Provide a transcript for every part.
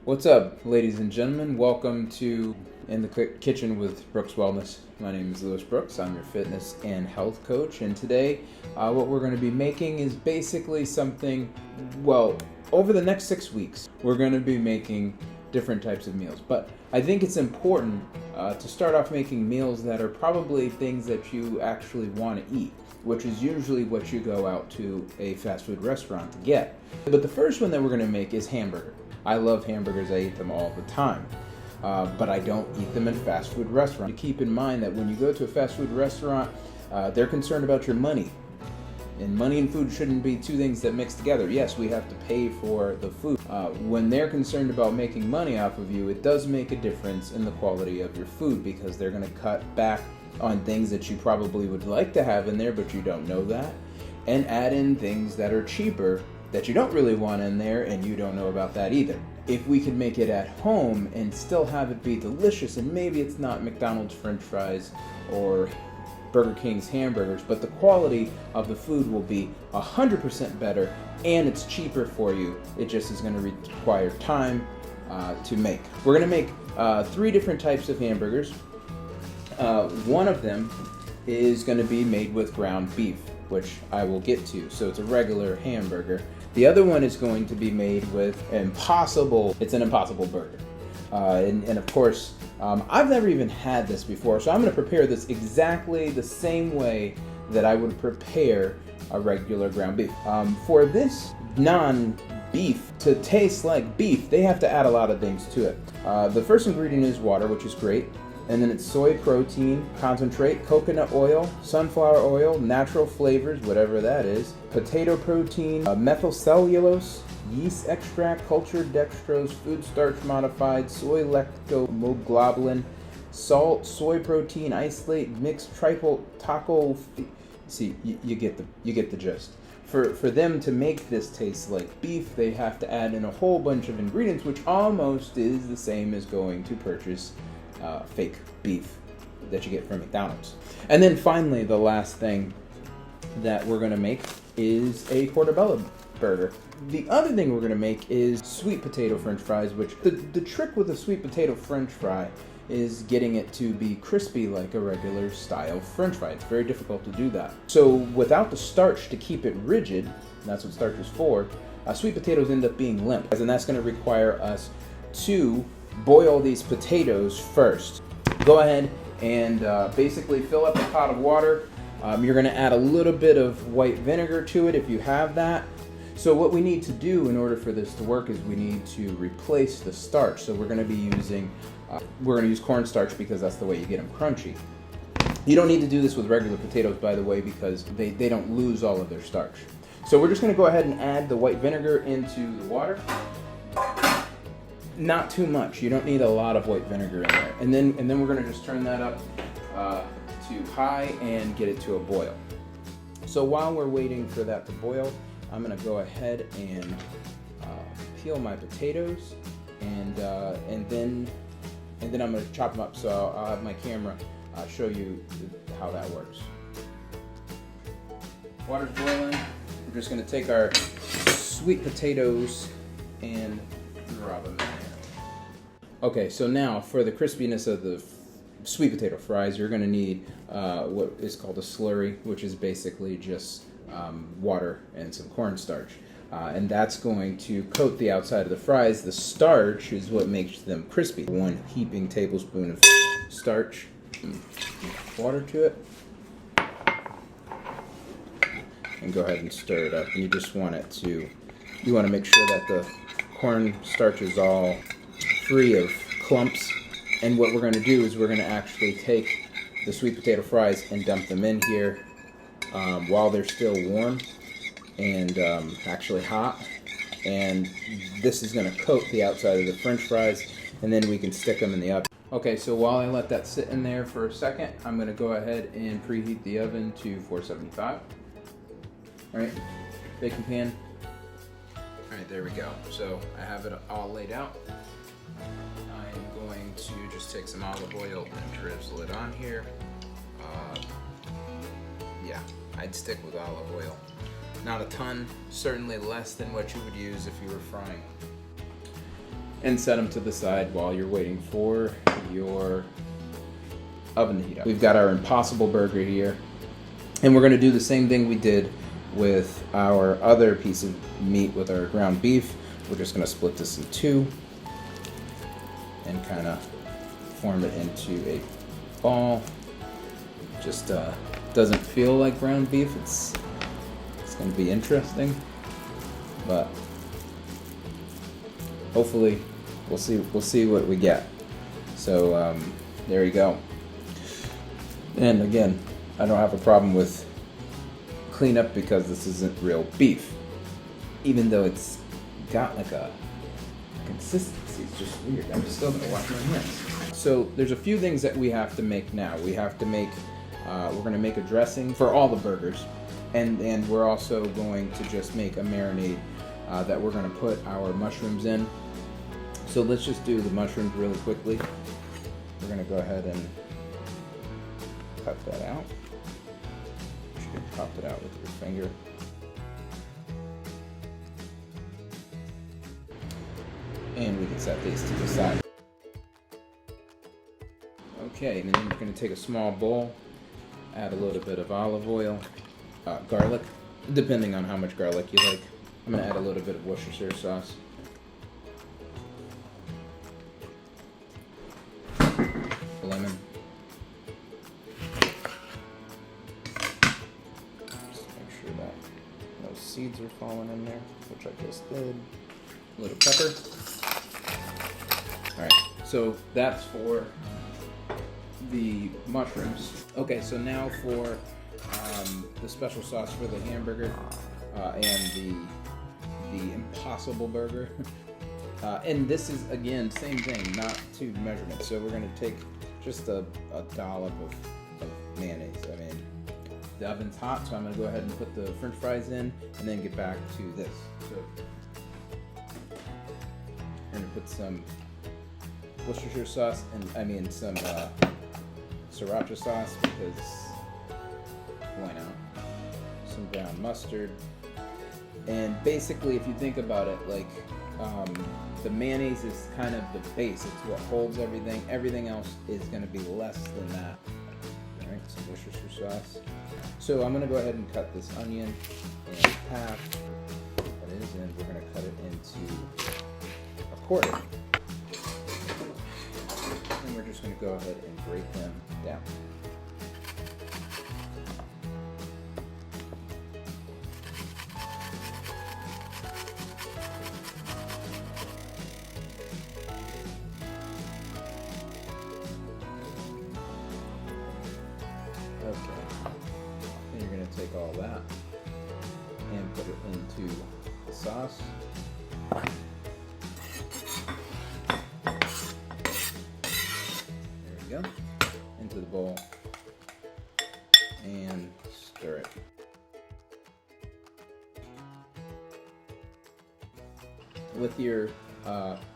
What's up, ladies and gentlemen? Welcome to In the Kitchen with Brooks Wellness. My name is Lewis Brooks. I'm your fitness and health coach, and today what we're going to be making is basically something, well, over the next 6 weeks, we're going to be making different types of meals. But I think it's important to start off making meals that are probably things that you actually want to eat, which is usually what you go out to a fast food restaurant to get. But the first one that we're going to make is hamburger. I love hamburgers. I eat them all the time. But I don't eat them in fast food restaurants. Keep in mind that when you go to a fast food restaurant, they're concerned about your money. And money and food shouldn't be two things that mix together. Yes, we have to pay for the food. When they're concerned about making money off of you, it does make a difference in the quality of your food because they're going to cut back on things that you probably would like to have in there, but you don't know that, and add in things that are cheaper that you don't really want in there, and you don't know about that either. If we could make it at home and still have it be delicious, and maybe it's not McDonald's French fries or Burger King's hamburgers, but the quality of the food will be 100% better, and it's cheaper for you. It just is going to require time to make. We're going to make 3 different types of hamburgers. One of them is going to be made with ground beef, which I will get to. So it's a regular hamburger. The other one is going to be made with it's an Impossible Burger. And of course, I've never even had this before, so I'm going to prepare this exactly the same way that I would prepare a regular ground beef. For this non-beef to taste like beef, they have to add a lot of things to it. The first ingredient is water, which is great. And then it's soy protein, concentrate, coconut oil, sunflower oil, natural flavors, whatever that is, potato protein, methylcellulose, yeast extract, cultured dextrose, food starch modified, soy lactomoglobulin, salt, soy protein, isolate, mixed triple taco. See, you get the gist. For them to make this taste like beef, they have to add in a whole bunch of ingredients, which almost is the same as going to purchase fake beef that you get from McDonald's. And then finally, the last thing that we're going to make is a portobello burger. The other thing we're going to make is sweet potato french fries, which the trick with a sweet potato french fry is getting it to be crispy like a regular style french fry. It's very difficult to do that. So without the starch to keep it rigid, that's what starch is for, sweet potatoes end up being limp. And that's going to require us to boil these potatoes first. Go ahead and basically fill up a pot of water. You're going to add a little bit of white vinegar to it if you have that. So what we need to do in order for this to work is we need to replace the starch. So we're going to be using, use cornstarch because that's the way you get them crunchy. You don't need to do this with regular potatoes, by the way, because they don't lose all of their starch. So we're just going to go ahead and add the white vinegar into the water. Not too much. You don't need a lot of white vinegar in there. And then we're going to just turn that up to high and get it to a boil. So while we're waiting for that to boil, I'm going to go ahead and peel my potatoes, and then I'm going to chop them up. So I'll have my camera show you how that works. Water's boiling. We're just going to take our sweet potatoes and drop them in there. Okay, so now for the crispiness of the sweet potato fries, you're going to need what is called a slurry, which is basically just water and some cornstarch. And that's going to coat the outside of the fries. The starch is what makes them crispy. 1 heaping tablespoon of starch, water to it, and go ahead and stir it up. And you just want you want to make sure that the cornstarch is all free of clumps. And what we're going to do is we're going to actually take the sweet potato fries and dump them in here while they're still warm and actually hot. And this is going to coat the outside of the french fries, and then we can stick them in the oven. Okay, so while I let that sit in there for a second, I'm going to go ahead and preheat the oven to 475. All right, baking pan. All right, there we go. So I have it all laid out. I'm going to just take some olive oil and drizzle it on here. Yeah, I'd stick with olive oil. Not a ton, certainly less than what you would use if you were frying. and set them to the side while you're waiting for your oven to heat up. We've got our Impossible Burger here, and we're going to do the same thing we did with our other piece of meat with our ground beef. We're just going to split this in two and kind of form it into a ball. Just doesn't feel like ground beef. It's going to be interesting, but hopefully we'll see what we get. So there you go. And again, I don't have a problem with cleanup because this isn't real beef, even though it's got like a consistency. It's just weird. I'm still gonna wash my hands. So there's a few things that we have to make now. We have to make we're gonna make a dressing for all the burgers, and we're also going to just make a marinade that we're gonna put our mushrooms in. So let's just do the mushrooms really quickly. We're gonna go ahead and cut that out. You can pop it out with your finger. And we can set these to the side. Okay, and then we're going to take a small bowl, add a little bit of olive oil, garlic, depending on how much garlic you like. I'm going to add a little bit of Worcestershire sauce. Lemon. Just make sure that no seeds are falling in there, which I just did. A little pepper. Alright, so that's for the mushrooms. Okay, so now for the special sauce for the hamburger and the Impossible Burger. And this is, again, same thing, not to measurement. So we're going to take just a dollop of mayonnaise. I mean, the oven's hot, so I'm going to go ahead and put the french fries in and then get back to this. So I'm going to put some Worcestershire sauce and some sriracha sauce, because why not? Some brown mustard. And basically, if you think about it, like the mayonnaise is kind of the base. It's what holds everything. Everything else is going to be less than that. All right, some Worcestershire sauce. So I'm going to go ahead and cut this onion in half. That is, and we're going to cut it into a quarter. And we're just going to go ahead and grate them down. Okay, then you're going to take all that and put it into the sauce. There we go. Into the bowl and stir it. With your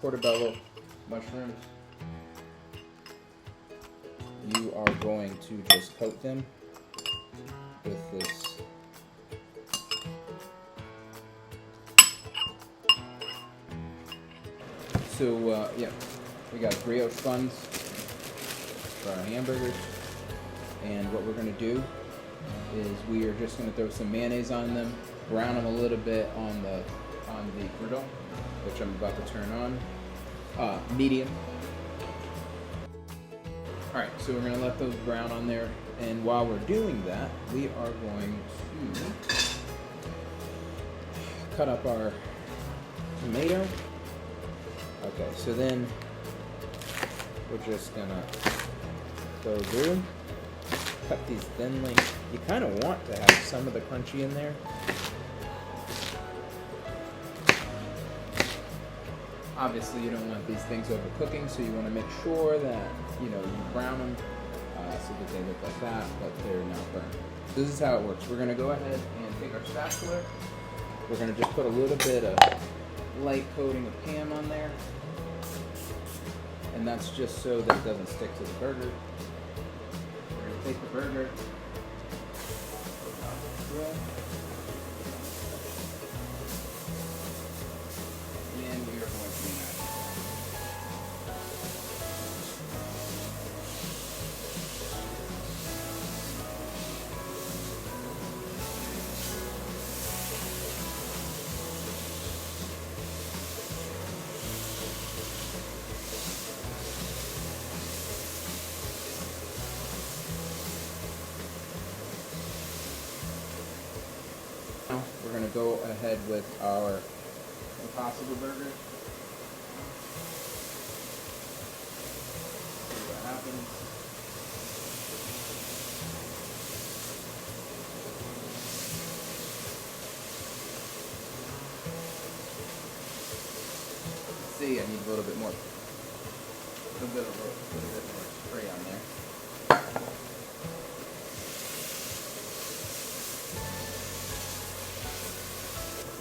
portobello mushrooms, you are going to just coat them with this yeah, we got brioche buns for our hamburgers, and what we're going to do is we are just going to throw some mayonnaise on them, brown them a little bit on the griddle, which I'm about to turn on, medium. Alright, so we're going to let those brown on there, and while we're doing that, we are going to cut up our tomato. Okay, so then we're just going to go through, cut these thinly. You kind of want to have some of the crunchy in there. Obviously, you don't want these things overcooking, so you want to make sure that, you brown them so that they look like that, but they're not burned. This is how it works. We're going to go ahead and take our spatula. We're going to just put a little bit of light coating of Pam on there, and that's just so that it doesn't stick to the burger. We're going to take the burger off the grill. And we are going to mash it. to go ahead with our Impossible Burger. See what happens. See, I need a little bit more spray on there.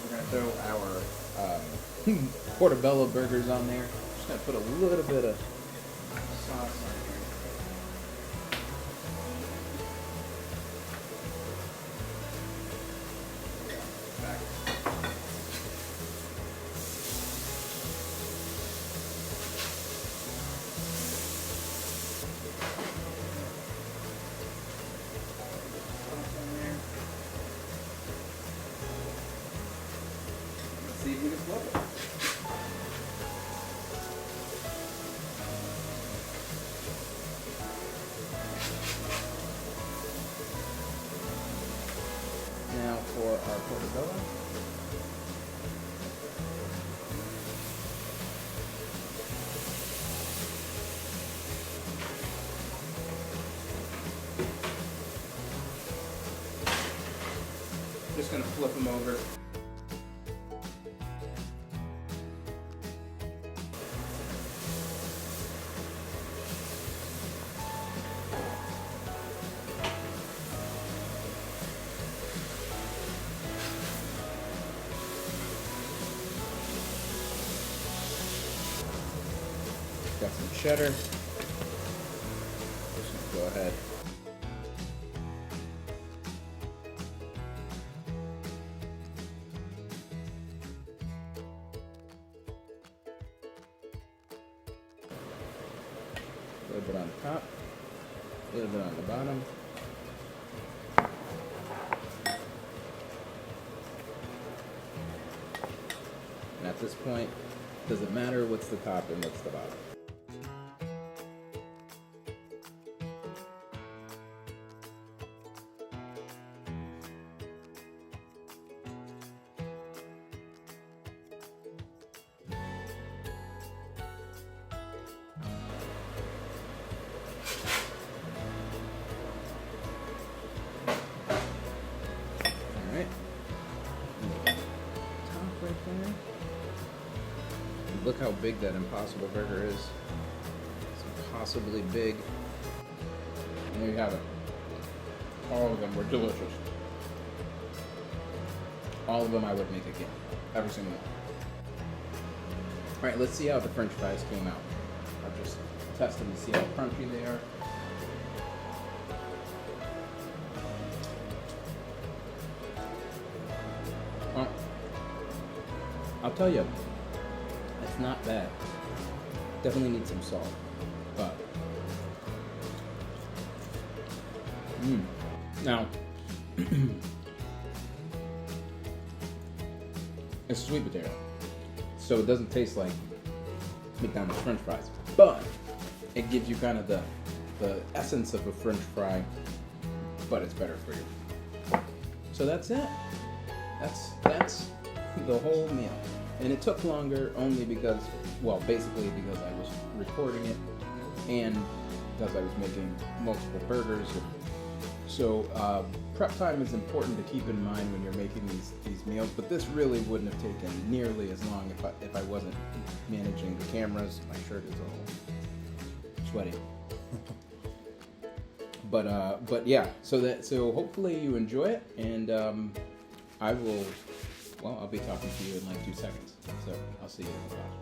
We're gonna throw our portobello burgers on there. Just gonna put a little bit of sauce on here. Back. See if we can flip it. Now for our portobello. Just gonna flip them over. Got some cheddar. Just gonna go ahead. A little bit on the top, a little bit on the bottom. And at this point, does it matter what's the top and what's the bottom? Top right there. Look how big that Impossible Burger is. It's impossibly big. And there you have it. All of them were delicious. All of them I would make again. Every single one. Alright, let's see how the French fries came out. I'll just test them to see how crunchy they are. Well, I'll tell you, it's not bad. Definitely need some salt, but now it's sweet potato, so it doesn't taste like McDonald's French fries, but it gives you kind of the essence of a French fry, but it's better for you. So that's it. That's the whole meal. And it took longer only because, well, basically because I was recording it and because I was making multiple burgers. So prep time is important to keep in mind when you're making these meals, but this really wouldn't have taken nearly as long if I wasn't managing the cameras. My shirt is all sweaty. But yeah, so hopefully you enjoy it, and I'll be talking to you in like 2 seconds. So I'll see you in the flash.